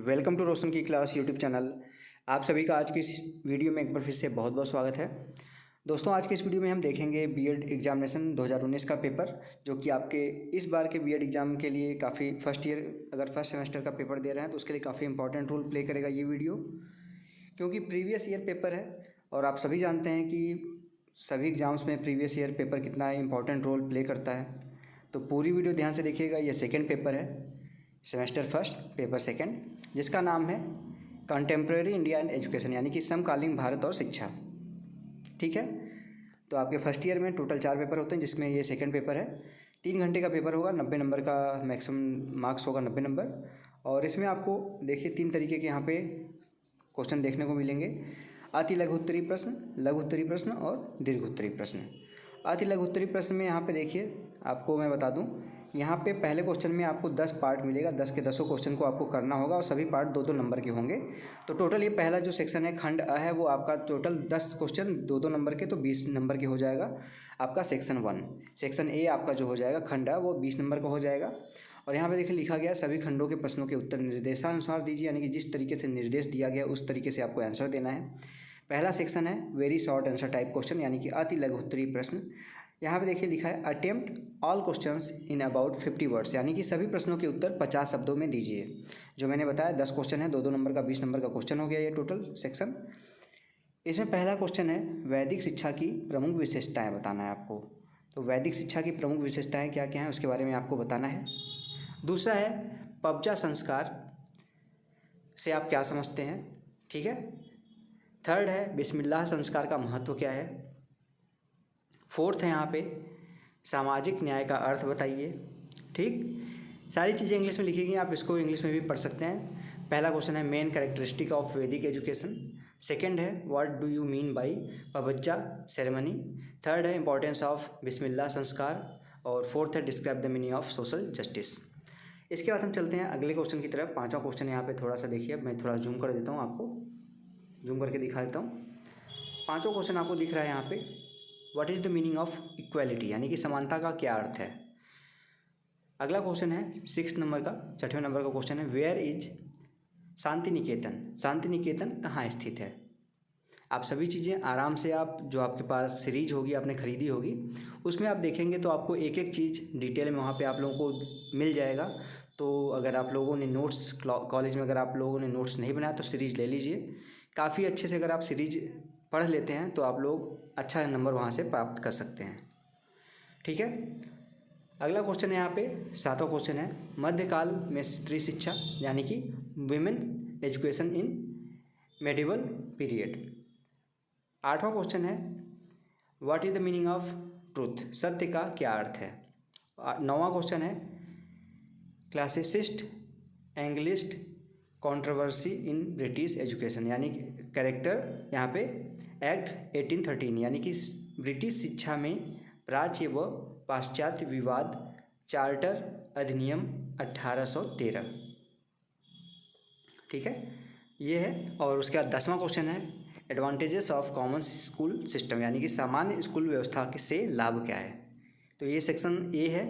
Welcome to रोशन की class YouTube channel. आप सभी का आज की इस वीडियो में एक बार फिर से बहुत बहुत स्वागत है। दोस्तों, आज के इस वीडियो में हम देखेंगे बीएड एग्जामिनेशन 2019 का पेपर, जो कि आपके इस बार के बीएड एग्ज़ाम के लिए काफ़ी अगर फर्स्ट सेमेस्टर का पेपर दे रहे हैं तो उसके लिए काफ़ी इंपॉर्टेंट रोल प्ले करेगा ये वीडियो, क्योंकि प्रीवियस ईयर पेपर है और आप सभी जानते हैं कि सभी एग्ज़ाम्स में प्रीवियस ईयर पेपर कितना इंपॉर्टेंट रोल प्ले करता है। तो पूरी वीडियो ध्यान से देखिएगा। ये सेकेंड पेपर है, सेमेस्टर फर्स्ट पेपर सेकंड, जिसका नाम है कंटेम्प्रेरी इंडिया एंड एजुकेशन, यानी कि समकालीन भारत और शिक्षा। ठीक है, तो आपके फर्स्ट ईयर में टोटल 4 पेपर होते हैं, जिसमें ये सेकंड पेपर है। 3 घंटे का पेपर होगा, 90 नंबर का मैक्सिमम मार्क्स होगा, 90 नंबर। और इसमें आपको देखिए 3 तरीके के यहाँ पे क्वेश्चन देखने को मिलेंगे: अति लघु उत्तरीय प्रश्न, लघु उत्तरीय प्रश्न और दीर्घ उत्तरीय प्रश्न। अति लघु उत्तरीय प्रश्न में यहाँ पे देखिए, आपको मैं बता दूं, यहाँ पे पहले क्वेश्चन में आपको 10 पार्ट मिलेगा। 10 के 10 क्वेश्चन को आपको करना होगा और सभी पार्ट 2-2 नंबर के होंगे। तो टोटल ये पहला जो सेक्शन है, खंड अ है, वो आपका टोटल 10 क्वेश्चन 2-2 नंबर के, तो 20 नंबर के हो जाएगा आपका सेक्शन 1। सेक्शन ए आपका जो हो जाएगा खंड अ, वो 20 नंबर का हो जाएगा। और यहाँ पे देखिए लिखा गया सभी खंडों के प्रश्नों के उत्तर निर्देशानुसार दीजिए, यानी कि जिस तरीके से निर्देश दिया गया उस तरीके से आपको आंसर देना है। पहला सेक्शन है very short answer type question, यानी कि अति लघु उत्तरीय प्रश्न। यहाँ पे देखिए लिखा है attempt all questions in about 50 words, यानी कि सभी प्रश्नों के उत्तर 50 शब्दों में दीजिए। जो मैंने बताया 10 क्वेश्चन है, 2-2 नंबर का 20 नंबर का क्वेश्चन हो गया ये टोटल सेक्शन। इसमें पहला क्वेश्चन है वैदिक शिक्षा की प्रमुख विशेषताएं बताना है आपको। तो वैदिक शिक्षा की प्रमुख विशेषताएं क्या क्या हैं उसके बारे में आपको बताना है। दूसरा है पबजा संस्कार से आप क्या समझते हैं। ठीक है। थर्ड है बिस्मिल्लाह संस्कार का महत्व क्या है। फोर्थ है यहाँ पे सामाजिक न्याय का अर्थ बताइए। ठीक, सारी चीज़ें इंग्लिश में लिखी गई, आप इसको इंग्लिश में भी पढ़ सकते हैं। पहला क्वेश्चन है main characteristic of Vedic education. Second है what do you mean by pabbajja ceremony. Third है इंपॉर्टेंस ऑफ बिस्मिल्लाह संस्कार। और फोर्थ है describe the meaning of social justice. इसके बाद हम चलते हैं अगले क्वेश्चन की तरफ। 5वां क्वेश्चन यहाँ पे थोड़ा सा देखिए, मैं थोड़ा जूम कर देता हूँ, आपको जूम करके दिखा देता हूँ। 5वां क्वेश्चन आपको दिख रहा है यहाँ पे, what is the meaning of equality, यानी कि समानता का क्या अर्थ है। अगला क्वेश्चन है 6 नंबर का, 6वें नंबर का क्वेश्चन है वेयर इज शांति निकेतन। शांति निकेतन कहाँ स्थित है। आप सभी चीज़ें आराम से, आप जो आपके पास सीरीज होगी आपने खरीदी होगी उसमें आप देखेंगे तो आपको एक एक चीज़ डिटेल में वहाँ पे आप लोगों को मिल जाएगा। तो अगर आप लोगों ने नोट्स कॉलेज में अगर आप लोगों ने नोट्स नहीं बनाया तो सीरीज़ ले लीजिए। काफ़ी अच्छे से अगर आप सीरीज पढ़ लेते हैं तो आप लोग अच्छा नंबर वहाँ से प्राप्त कर सकते हैं। ठीक है। अगला क्वेश्चन है यहाँ पे 7वां क्वेश्चन है मध्यकाल में स्त्री शिक्षा, यानी कि women education in medieval period. 8वां क्वेश्चन है what is the meaning of truth, सत्य का क्या अर्थ है। 9वां क्वेश्चन है classicist anglicist controversy in British education, यानी कैरेक्टर यहाँ पे एक्ट 1813, यानी कि ब्रिटिश शिक्षा में प्राच्य व पाश्चात्य विवाद, चार्टर अधिनियम 1813। ठीक है, ये है। और उसके बाद 10वां क्वेश्चन है advantages of common school system, यानी कि सामान्य स्कूल व्यवस्था से लाभ क्या है। तो ये सेक्शन ए है,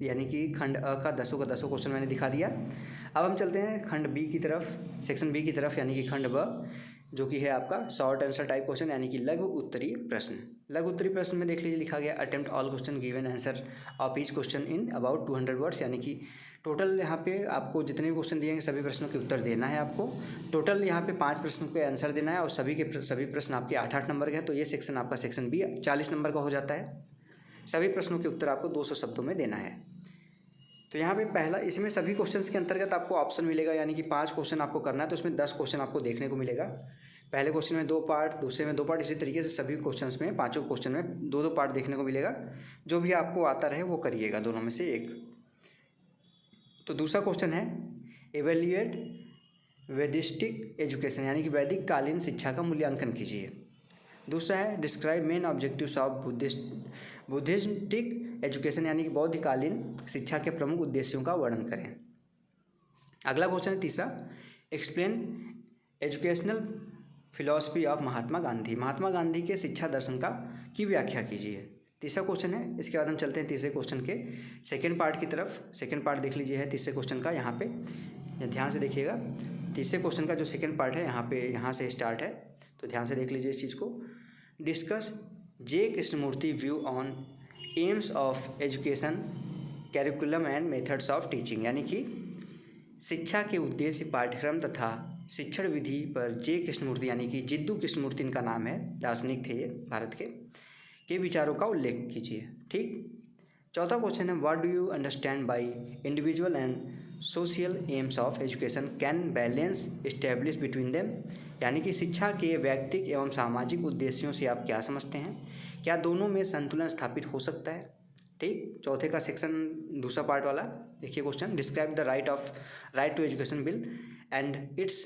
यानी कि खंड अ का 10 का 10 क्वेश्चन मैंने दिखा दिया। अब हम चलते हैं खंड बी की तरफ, सेक्शन बी की तरफ, यानी कि खंड ब, जो कि है आपका शॉर्ट आंसर टाइप क्वेश्चन, यानी कि लघु उत्तरीय प्रश्न। लघु उत्तरीय प्रश्न में देख लीजिए लिखा गया attempt all question given answer of each question in about 200 words, यानी कि टोटल यहाँ पे आपको जितने भी क्वेश्चन दिएंगे सभी प्रश्नों के उत्तर देना है आपको। टोटल यहाँ पे 5 प्रश्नों के आंसर देना है और सभी प्रश्न आपके 8-8 नंबर के हैं। तो ये सेक्शन आपका सेक्शन बी 40 नंबर का हो जाता है। सभी प्रश्नों के उत्तर आपको 200 शब्दों में देना है। तो यहाँ पे पहला, इसमें सभी क्वेश्चंस के अंतर्गत आपको ऑप्शन मिलेगा, यानी कि 5 क्वेश्चन आपको करना है तो उसमें 10 क्वेश्चन आपको देखने को मिलेगा। पहले क्वेश्चन में 2 पार्ट, दूसरे में 2 पार्ट, इसी तरीके से सभी क्वेश्चंस में 5 क्वेश्चन में 2-2 पार्ट देखने को मिलेगा। जो भी आपको आता रहे वो करिएगा, दोनों में से एक। तो दूसरा क्वेश्चन है एवेल्यूएट वैदिस्टिक एजुकेशन, यानी कि वैदिक कालीन शिक्षा का मूल्यांकन कीजिए। दूसरा है describe main objectives of Buddhistic education, यानी कि बौद्धकालीन शिक्षा के प्रमुख उद्देश्यों का वर्णन करें। अगला क्वेश्चन है तीसरा explain educational philosophy of Mahatma Gandhi, Mahatma Gandhi के शिक्षा दर्शन की व्याख्या कीजिए। तीसरा क्वेश्चन है। इसके बाद हम चलते हैं तीसरे क्वेश्चन के सेकेंड पार्ट की तरफ। सेकेंड पार्ट देख लीजिए है तीसरे क्वेश्चन का। यहाँ पे या ध्यान से देखिएगा, तीसरे क्वेश्चन का जो सेकंड पार्ट है यहाँ से स्टार्ट है, तो ध्यान से देख लीजिए इस चीज़ को। Discuss J Krishnamurti view on aims of education curriculum and methods of teaching, यानी कि शिक्षा के उद्देश्य, पाठ्यक्रम तथा शिक्षण विधि पर जे कृष्णमूर्ति यानी कि जिद्दू कृष्णमूर्ति इनका नाम है, दार्शनिक थे ये भारत के विचारों का उल्लेख कीजिए। ठीक। चौथा क्वेश्चन है what do you understand by individual and social AIIMS of education can balance establish between them, यानी कि शिक्षा के व्यक्तिगत एवं सामाजिक उद्देश्यों से आप क्या समझते हैं, क्या दोनों में संतुलन स्थापित हो सकता है। ठीक। चौथे का सेक्शन दूसरा पार्ट वाला देखिए question, describe the right to education bill and its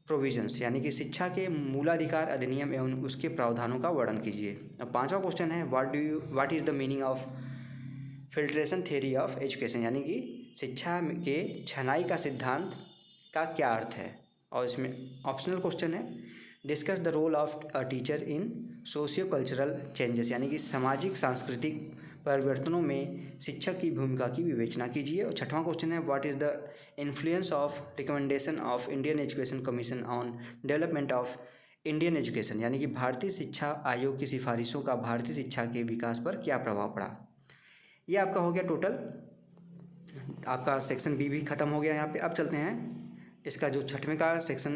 provisions, यानी कि शिक्षा के मूलाधिकार अधिनियम एवं उसके प्रावधानों का वर्णन कीजिए। अब पांचवा क्वेश्चन है what is the meaning of filtration theory of education, यानी कि शिक्षा के छनाई का सिद्धांत का क्या अर्थ है। और इसमें ऑप्शनल क्वेश्चन है discuss the role of a teacher in socio cultural changes, यानी कि सामाजिक सांस्कृतिक परिवर्तनों में शिक्षक की भूमिका की विवेचना कीजिए। और छठवां क्वेश्चन है what is the influence of recommendation of Indian education commission on development of Indian education, यानी कि भारतीय शिक्षा आयोग की सिफारिशों का भारतीय शिक्षा के विकास पर क्या प्रभाव पड़ा। ये आपका हो गया टोटल, आपका सेक्शन बी भी ख़त्म हो गया यहाँ पे। अब चलते हैं इसका जो छठवें का सेक्शन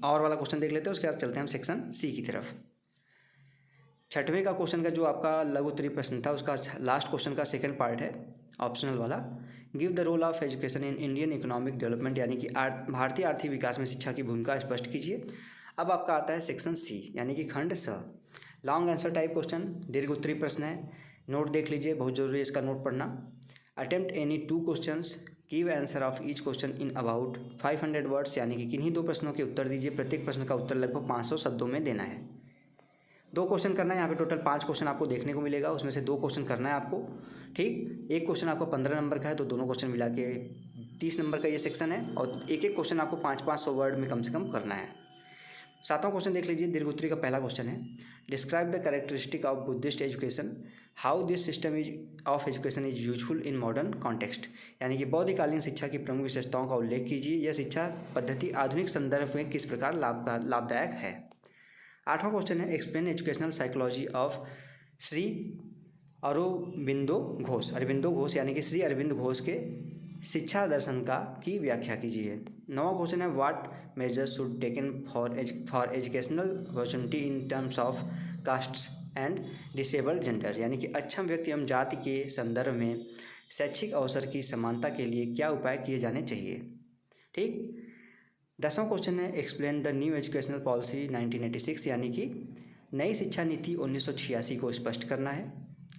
और वाला क्वेश्चन देख लेते हैं, उसके बाद चलते हैं हम सेक्शन सी की तरफ। छठवें का क्वेश्चन का जो आपका लघु उत्तरीय प्रश्न था उसका लास्ट क्वेश्चन का सेकंड पार्ट है ऑप्शनल वाला, give the role of education in Indian economic development, यानी कि भारतीय आर्थिक विकास में शिक्षा की भूमिका स्पष्ट कीजिए। अब आपका आता है सेक्शन सी, यानी कि खंड स, लॉन्ग आंसर टाइप क्वेश्चन, दीर्घ उत्तरीय प्रश्न है, नोट देख लीजिए, बहुत जरूरी है इसका नोट पढ़ना। Attempt any 2 questions, give answer of each question in about 500 words, यानी कि किन्हीं 2 प्रश्नों के उत्तर दीजिए, प्रत्येक प्रश्न का उत्तर लगभग 500 शब्दों में देना है। 2 क्वेश्चन करना है, यहाँ पे टोटल 5 क्वेश्चन आपको देखने को मिलेगा, उसमें से 2 क्वेश्चन करना है आपको। ठीक। एक क्वेश्चन आपको 15 नंबर का है, तो दोनों क्वेश्चन मिला के 30 नंबर का ये सेक्शन है, और एक क्वेश्चन आपको 500 वर्ड में कम से कम करना है। 7वां क्वेश्चन देख लीजिए, दीर्घ उत्तरीय का पहला क्वेश्चन है, describe the characteristic of Buddhist education, how this system of education is useful in modern context, यानी कि बौद्धकालीन शिक्षा की प्रमुख विशेषताओं का उल्लेख कीजिए, यह शिक्षा पद्धति आधुनिक संदर्भ में किस प्रकार लाभदायक है। 8वां क्वेश्चन है, explain educational psychology of Shri Aurobindo Ghosh, यानी कि श्री अरविंद घोष के शिक्षा दर्शन की व्याख्या कीजिए। 9वां क्वेश्चन है, what measures should taken for educational opportunity in terms of castes and disabled gender, यानी कि अक्षम व्यक्ति एवं जाति के संदर्भ में शैक्षिक अवसर की समानता के लिए क्या उपाय किए जाने चाहिए। ठीक। 10वां क्वेश्चन है, explain the new educational policy 1986, यानी कि नई शिक्षा नीति 1986 को स्पष्ट करना है।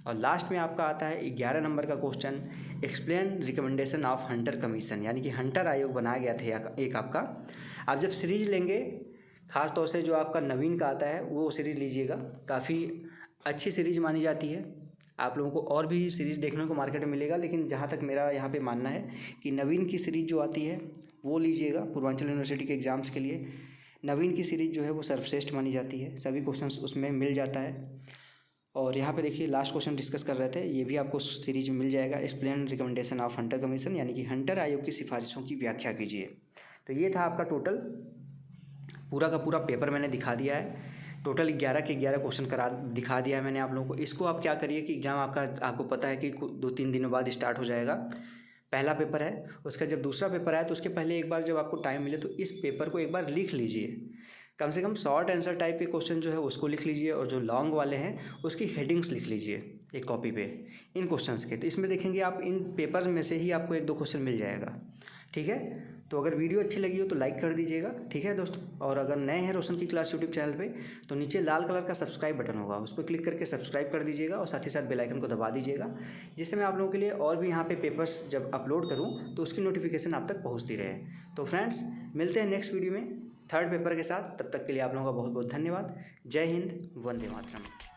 और लास्ट में आपका आता है 11 नंबर का question, explain recommendation of Hunter commission, यानी कि हंटर आयोग बनाया गया था एक आपका। आप जब सीरीज लेंगे, ख़ास तौर से जो आपका नवीन का आता है वो सीरीज़ लीजिएगा, काफ़ी अच्छी सीरीज़ मानी जाती है। आप लोगों को और भी सीरीज़ देखने को मार्केट में मिलेगा, लेकिन जहाँ तक मेरा यहाँ पे मानना है कि नवीन की सीरीज़ जो आती है वो लीजिएगा। पूर्वांचल यूनिवर्सिटी के एग्ज़ाम्स के लिए नवीन की सीरीज़ जो है वो सर्वश्रेष्ठ मानी जाती है, सभी क्वेश्चंस उसमें मिल जाता है। और यहाँ पे देखिए लास्ट क्वेश्चन डिस्कस कर रहे थे, ये भी आपको सीरीज में मिल जाएगा, explain recommendation of Hunter commission, यानी कि हंटर आयोग की सिफारिशों की व्याख्या कीजिए। तो ये था आपका टोटल पूरा का पूरा पेपर मैंने दिखा दिया है। टोटल 11 के 11 क्वेश्चन दिखा दिया है मैंने आप लोगों को। इसको आप क्या करिए कि एग्ज़ाम आपको पता है कि 2-3 दिनों बाद स्टार्ट हो जाएगा। पहला पेपर है, उसका जब दूसरा पेपर आया तो उसके पहले एक बार जब आपको टाइम मिले तो इस पेपर को एक बार लिख लीजिए। कम से कम शॉर्ट आंसर टाइप के क्वेश्चन जो है उसको लिख लीजिए, और जो लॉन्ग वाले हैं उसकी हेडिंग्स लिख लीजिए एक कॉपी पे इन क्वेश्चंस के। तो इसमें देखेंगे आप इन पेपर में से ही आपको 1-2 क्वेश्चन मिल जाएगा। ठीक है, तो अगर वीडियो अच्छी लगी हो तो लाइक कर दीजिएगा। ठीक है दोस्तों, और अगर नए हैं रोशन की क्लास यूट्यूब चैनल पे तो नीचे लाल कलर का सब्सक्राइब बटन होगा, उस पर क्लिक करके सब्सक्राइब कर दीजिएगा, और साथ ही साथ बेल आइकन को दबा दीजिएगा, जिससे मैं आप लोगों के लिए और भी यहाँ पे पेपर्स जब अपलोड करूँ तो उसकी नोटिफिकेशन आप तक पहुँचती रहे। तो फ्रेंड्स, मिलते हैं नेक्स्ट वीडियो में 3rd पेपर के साथ। तब तक के लिए आप लोगों का बहुत बहुत धन्यवाद। जय हिंद, वंदे मातरम।